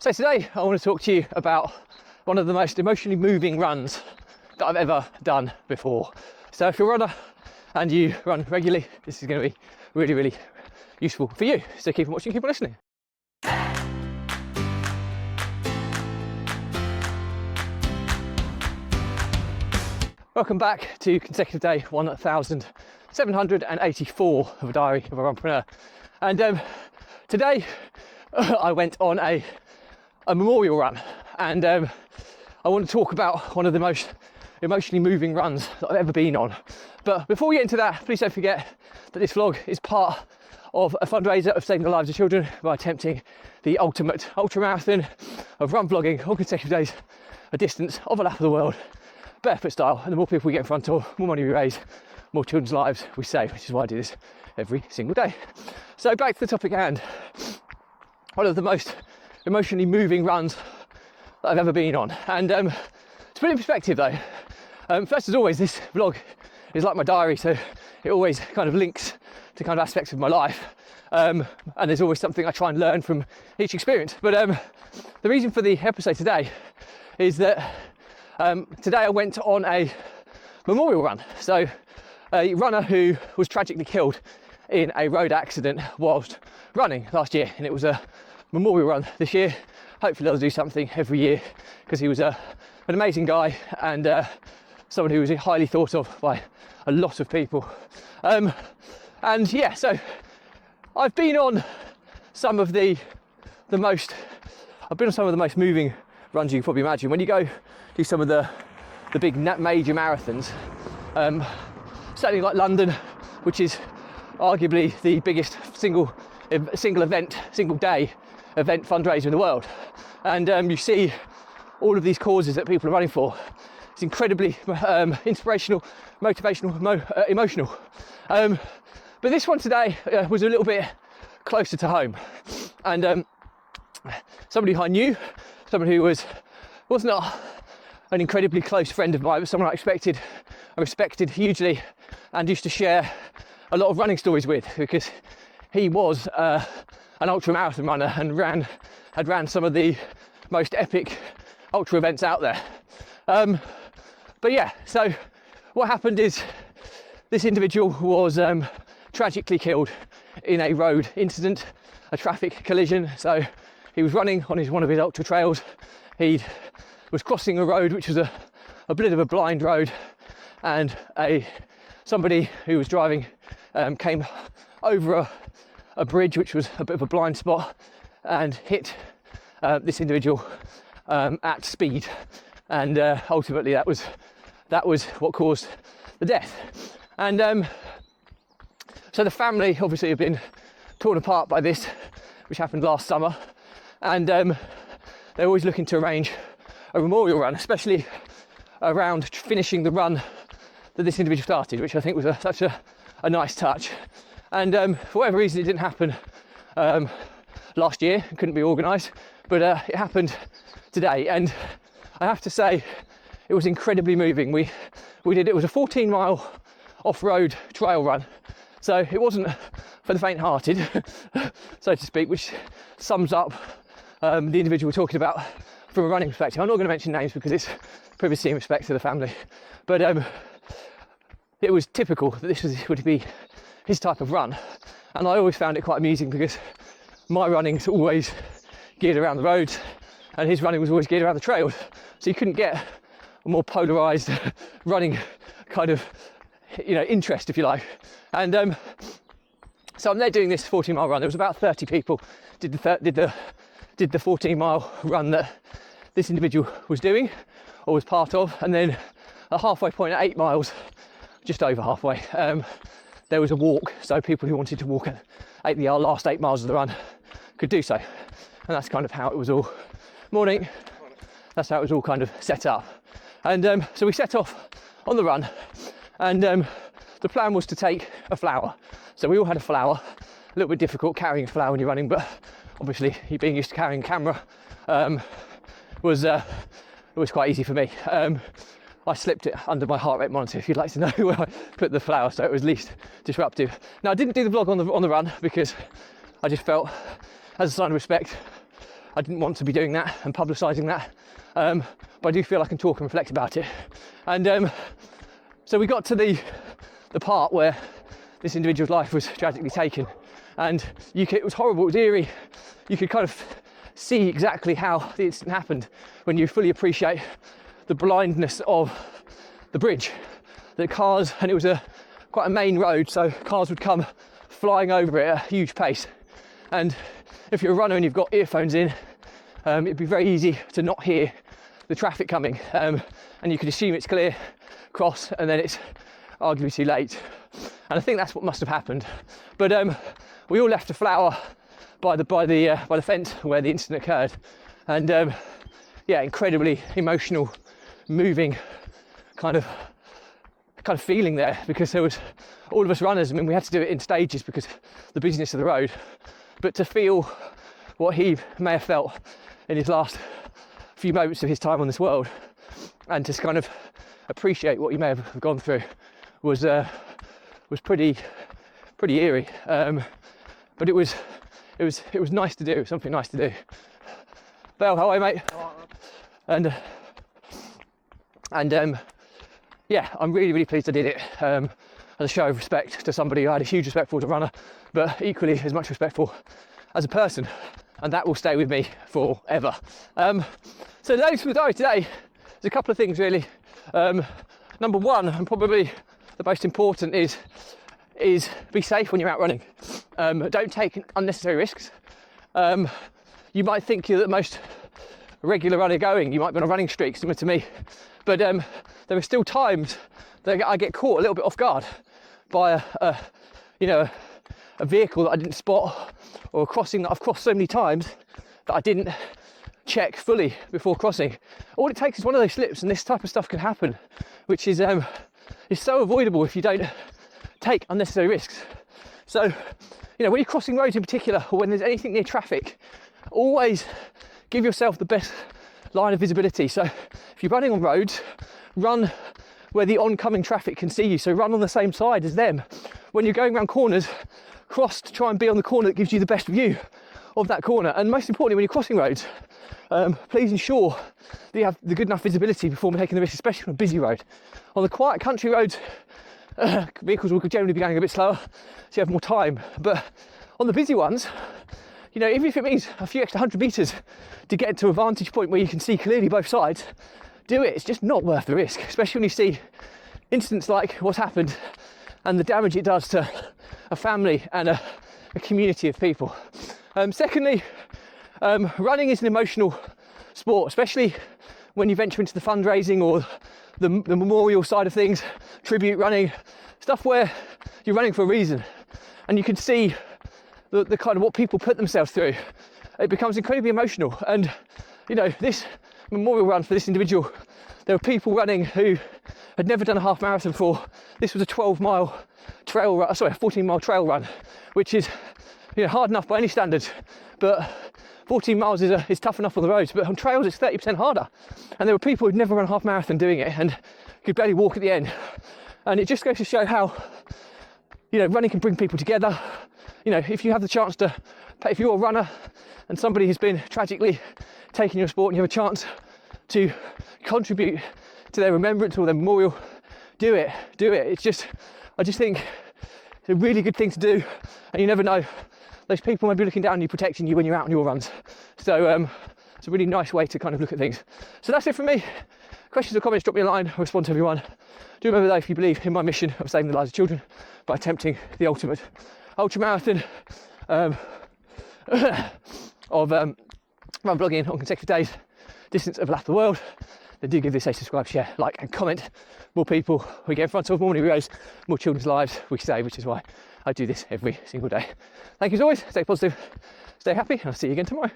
So today I want to talk to you about one of the most emotionally moving runs that I've ever done before. So if you're a runner and you run regularly, this is going to be really, really useful for you. So keep on watching, keep on listening. Welcome back to consecutive day 1784 of a diary of a runpreneur. And today I went on a memorial run, and I want to talk about one of the most emotionally moving runs that I've ever been on. But before we get into that, please don't forget that this vlog is part of a fundraiser of saving the lives of children by attempting the ultimate ultra marathon of run vlogging on consecutive days, a distance of a lap of the world, barefoot style. And the more people we get in front of, more money we raise, more children's lives we save, which is why I do this every single day. So back to the topic at hand. One of the most emotionally moving runs that I've ever been on. And to put it in perspective though, first as always, this vlog is like my diary, so it always kind of links to kind of aspects of my life. And there's always something I try and learn from each experience. But the reason for the episode today is that today I went on a memorial run. So a runner who was tragically killed in a road accident whilst running last year, and it was a memorial run this year. Hopefully they'll do something every year, because he was an amazing guy and someone who was highly thought of by a lot of people. And yeah, so I've been on some of the most moving runs you can probably imagine. When you go do some of the big major marathons, certainly like London, which is arguably the biggest single day event fundraiser in the world, and you see all of these causes that people are running for. It's incredibly inspirational, motivational, emotional. But this one today was a little bit closer to home, and somebody who I knew, someone who was not an incredibly close friend of mine, but someone I respected hugely and used to share a lot of running stories with, because he was an ultra marathon runner and had ran some of the most epic ultra events out there. But yeah, so what happened is this individual was tragically killed in a road incident, a traffic collision. So he was running on one of his ultra trails. He was crossing a road which was a bit of a blind road, and somebody who was driving came over a bridge which was a bit of a blind spot and hit this individual at speed, and ultimately that was what caused the death. And so the family obviously have been torn apart by this, which happened last summer, and they're always looking to arrange a memorial run, especially around finishing the run that this individual started, which I think was such a nice touch. And for whatever reason it didn't happen last year, it couldn't be organised, but it happened today, and I have to say it was incredibly moving. It was a 14-mile off-road trail run, so it wasn't for the faint-hearted, so to speak, which sums up the individual we're talking about from a running perspective. I'm not going to mention names because it's privacy and respect to the family, but it was typical that this would be his type of run, and I always found it quite amusing because my running's always geared around the roads and his running was always geared around the trails, so you couldn't get a more polarised running kind of interest, if you like. And so I'm there doing this 14-mile run. There was about 30 people did the 14-mile run that this individual was doing or was part of, and then a halfway point at 8 miles, just over halfway, there was a walk, so people who wanted to walk at the last 8 miles of the run could do so. And that's kind of how it was all that's how it was all kind of set up. And so we set off on the run, and the plan was to take a flower. So we all had a flower. A little bit difficult carrying a flower when you're running, but obviously being used to carrying a camera was quite easy for me. I slipped it under my heart rate monitor, if you'd like to know where I put the flower, so it was least disruptive. Now, I didn't do the vlog on the run because I just felt, as a sign of respect, I didn't want to be doing that and publicising that, but I do feel I can talk and reflect about it. And so we got to the part where this individual's life was tragically taken, and it was horrible, it was eerie. You could kind of see exactly how the incident happened when you fully appreciate the blindness of the bridge. The cars, and it was quite a main road, so cars would come flying over it at a huge pace. And if you're a runner and you've got earphones in, it'd be very easy to not hear the traffic coming, and you could assume it's clear, cross, and then it's arguably too late. And I think that's what must have happened. But we all left a flower by the fence where the incident occurred, and yeah, incredibly emotional, moving kind of feeling there, because there was all of us runners. I mean, we had to do it in stages because the busyness of the road, but to feel what he may have felt in his last few moments of his time on this world, and to kind of appreciate what he may have gone through, was pretty eerie. But it was nice to do, something nice to do. Belle, how are you, mate? And yeah, I'm really pleased I did it, as a show of respect to somebody I had a huge respect for as a runner, but equally as much respect for as a person, and that will stay with me forever. So notes for the diary today, there's a couple of things really. Number one, and probably the most important, is be safe when you're out running. Don't take unnecessary risks. You might think you're the most regular runner going, you might be on a running streak similar to me, but there are still times that I get caught a little bit off guard by a vehicle that I didn't spot, or a crossing that I've crossed so many times that I didn't check fully before crossing. All it takes is one of those slips, and this type of stuff can happen, which is so avoidable if you don't take unnecessary risks. So, when you're crossing roads in particular, or when there's anything near traffic, always give yourself the best line of visibility. So if you're running on roads, run where the oncoming traffic can see you, so run on the same side as them. When you're going around corners, cross to try and be on the corner that gives you the best view of that corner. And most importantly, when you're crossing roads, please ensure that you have the good enough visibility before taking the risk, especially on a busy road. On the quiet country roads, vehicles will generally be going a bit slower, so you have more time. But on the busy ones, even if it means a few extra 100 metres to get to a vantage point where you can see clearly both sides, do it. It's just not worth the risk, especially when you see incidents like what's happened and the damage it does to a family and a community of people. Secondly, running is an emotional sport, especially when you venture into the fundraising or the memorial side of things, tribute running, stuff where you're running for a reason, and you can see the kind of what people put themselves through. It becomes incredibly emotional. And this memorial run for this individual, there were people running who had never done a half marathon before. This was a 12-mile trail run, sorry, a 14-mile trail run, which is hard enough by any standards, but 14 miles is tough enough on the roads, but on trails it's 30% harder. And there were people who'd never run a half marathon doing it and could barely walk at the end. And it just goes to show how running can bring people together. If you have the chance to, if you're a runner and somebody has been tragically taken your sport and you have a chance to contribute to their remembrance or their memorial, do it. I just think it's a really good thing to do, and you never know, those people may be looking down on you, protecting you when you're out on your runs. So it's a really nice way to kind of look at things. So that's it from me. Questions or comments, drop me a line. I'll respond to everyone. Do remember though, if you believe in my mission of saving the lives of children by attempting the ultimate ultra marathon of run blogging on consecutive days, distance of a lap of the world, then do give this a subscribe, share, like and comment. More people we get in front of, more heroes, more children's lives we save, which is why I do this every single day. Thank you as always, stay positive, stay happy, and I'll see you again tomorrow.